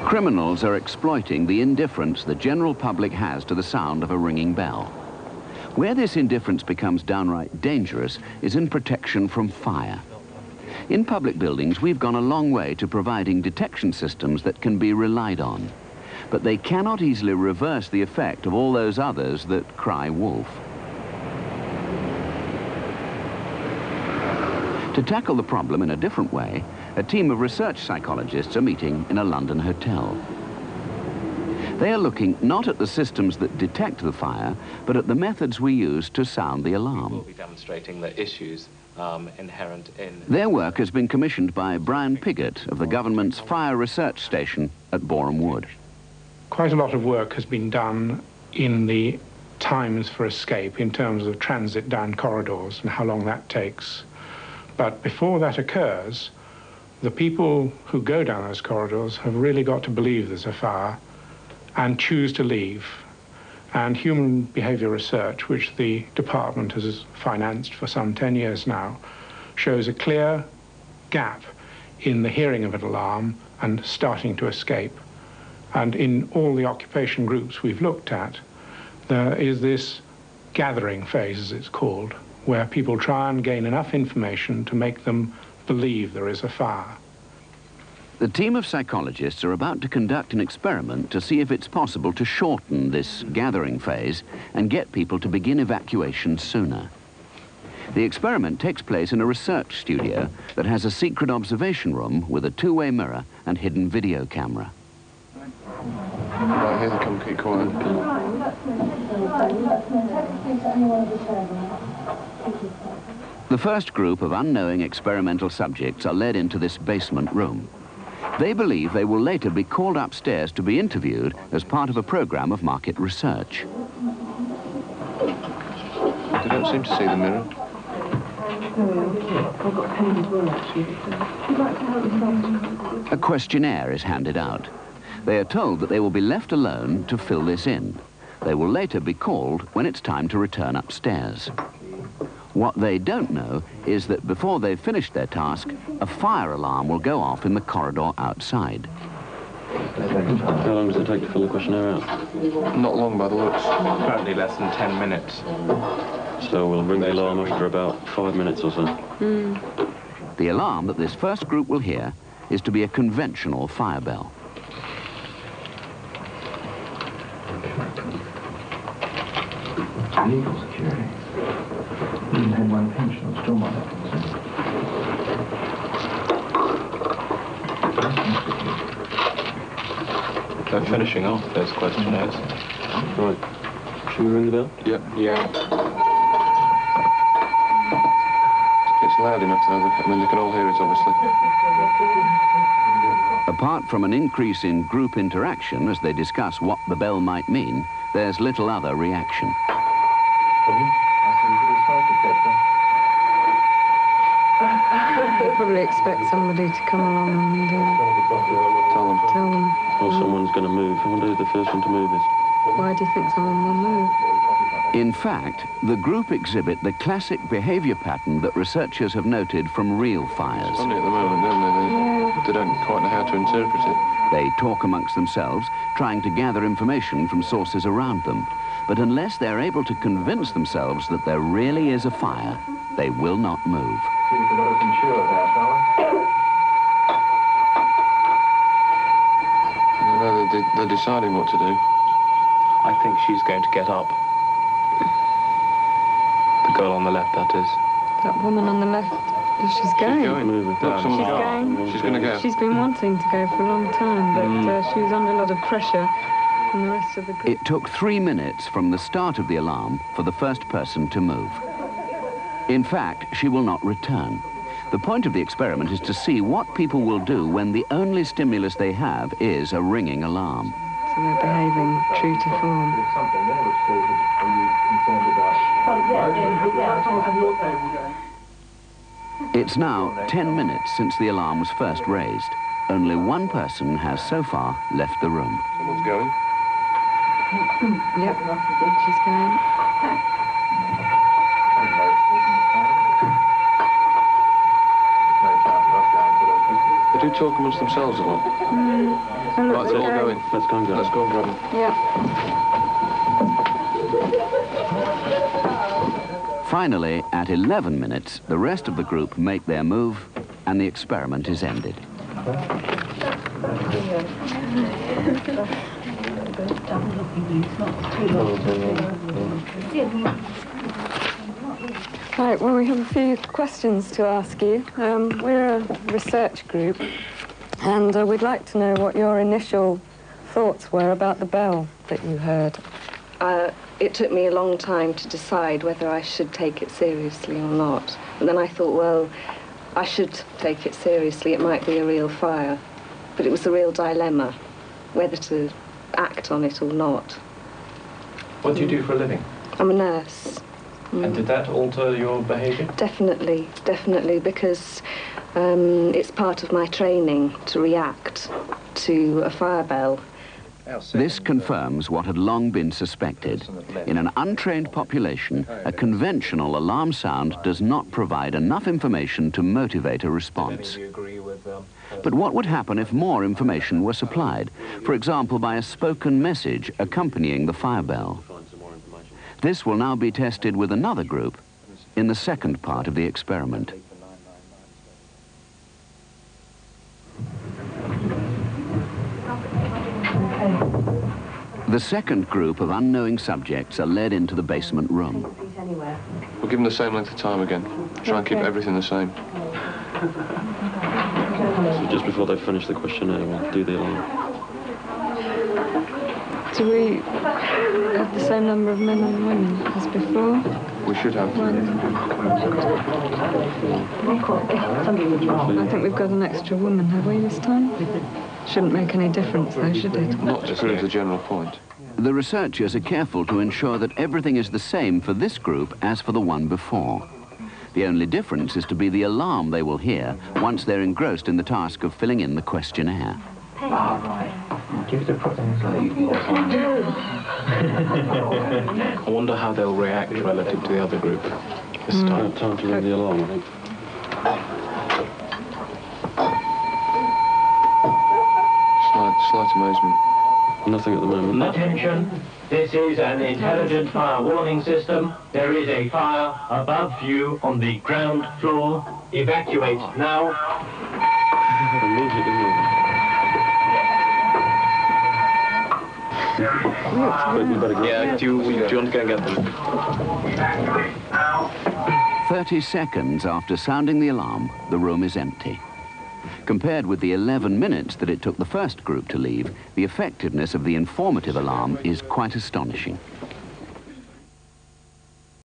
Criminals are exploiting the indifference the general public has to the sound of a ringing bell. Where this indifference becomes downright dangerous is in protection from fire. In public buildings, we've gone a long way to providing detection systems that can be relied on. But they cannot easily reverse the effect of all those others that cry wolf. To tackle the problem in a different way, a team of research psychologists are meeting in a London hotel. They are looking not at the systems that detect the fire, but at the methods we use to sound the alarm. We'll be demonstrating the issues inherent in... Their work has been commissioned by Brian Piggott of the government's Fire Research Station at Boreham Wood. Quite a lot of work has been done in the times for escape in terms of transit down corridors and how long that takes. But before that occurs, the people who go down those corridors have really got to believe there's a fire and choose to leave. And human behavior research, which the department has financed for some 10 years now, shows a clear gap in the hearing of an alarm and starting to escape. And in all the occupation groups we've looked at, there is this gathering phase, as it's called, where people try and gain enough information to make them believe there is a fire. The team of psychologists are about to conduct an experiment to see if it's possible to shorten this gathering phase and get people to begin evacuation sooner. The experiment takes place in a research studio that has a secret observation room with a two-way mirror and hidden video camera. Right, here they come, keep quiet. The first group of unknowing experimental subjects are led into this basement room. They believe they will later be called upstairs to be interviewed as part of a program of market research. They don't seem to see the mirror. A questionnaire is handed out. They are told that they will be left alone to fill this in. They will later be called when it's time to return upstairs. What they don't know is that before they've finished their task, a fire alarm will go off in the corridor outside. How long does it take to fill the questionnaire out? Not long by the looks. Apparently less than 10 minutes. So we'll ring the alarm after about 5 minutes or so. The alarm that this first group will hear is to be a conventional fire bell. Legal security. Even had one pension, still might have to. They're finishing off those questionnaires. Right. Should we ring the bell? Yep. Yeah. It's loud enough though, I mean they can all hear it obviously. Apart from an increase in group interaction as they discuss what the bell might mean, there's little other reaction. They probably expect somebody to come along and tell them. Or someone's going to move. I wonder who the first one to move is. Why do you think someone will move? In fact, the group exhibit the classic behavior pattern that researchers have noted from real fires. It's funny at the moment, don't they? They don't quite know how to interpret it. They talk amongst themselves, trying to gather information from sources around them. But unless they're able to convince themselves that there really is a fire, they will not move. They're deciding what to do. I think she's going to get up. The girl on the left, that is. That woman on the left, she's going. She's going. Moving. Look, someone's going. She's going to go. She's been wanting to go for a long time, but she was under a lot of pressure from the rest of the group. It took 3 minutes from the start of the alarm for the first person to move. In fact, she will not return. The point of the experiment is to see what people will do when the only stimulus they have is a ringing alarm. So they're behaving true to form. It's now 10 minutes since the alarm was first raised. Only one person has so far left the room. Someone's going. Yep, she's going. They do talk amongst themselves a lot. Right, they're all going. Let's go and go. Let's go and grab them. Yeah. Finally, at 11 minutes, the rest of the group make their move and the experiment is ended. Right, well, we have a few questions to ask you. We're a research group, and we'd like to know what your initial thoughts were about the bell that you heard. It took me a long time to decide whether I should take it seriously or not. And then I thought, well, I should take it seriously. It might be a real fire. But it was a real dilemma, whether to act on it or not. What do you do for a living? I'm a nurse. And did that alter your behaviour? Definitely, definitely, because it's part of my training to react to a fire bell. This confirms what had long been suspected. In an untrained population, a conventional alarm sound does not provide enough information to motivate a response. But what would happen if more information were supplied, for example, by a spoken message accompanying the fire bell? This will now be tested with another group in the second part of the experiment. The second group of unknowing subjects are led into the basement room. We'll give them the same length of time again. Try and keep everything the same. So just before they finish the questionnaire, we'll do the alarm. Do we have the same number of men and women as before? We should have. I think we've got an extra woman, have we, this time? Shouldn't make any difference, though, should it? Not to prove the general point. The researchers are careful to ensure that everything is the same for this group as for the one before. The only difference is to be the alarm they will hear once they're engrossed in the task of filling in the questionnaire. I wonder how they'll react relative to the other group this time. Time to ring the alarm, I think. Slight amazement. Nothing at the moment. Attention, this is an intelligent fire warning system. There is a fire above you on the ground floor. Evacuate now. Immediately moving. You better go. Yeah, do you want to go and get them? 30 seconds after sounding the alarm, the room is empty. Compared with the 11 minutes that it took the first group to leave, the effectiveness of the informative alarm is quite astonishing.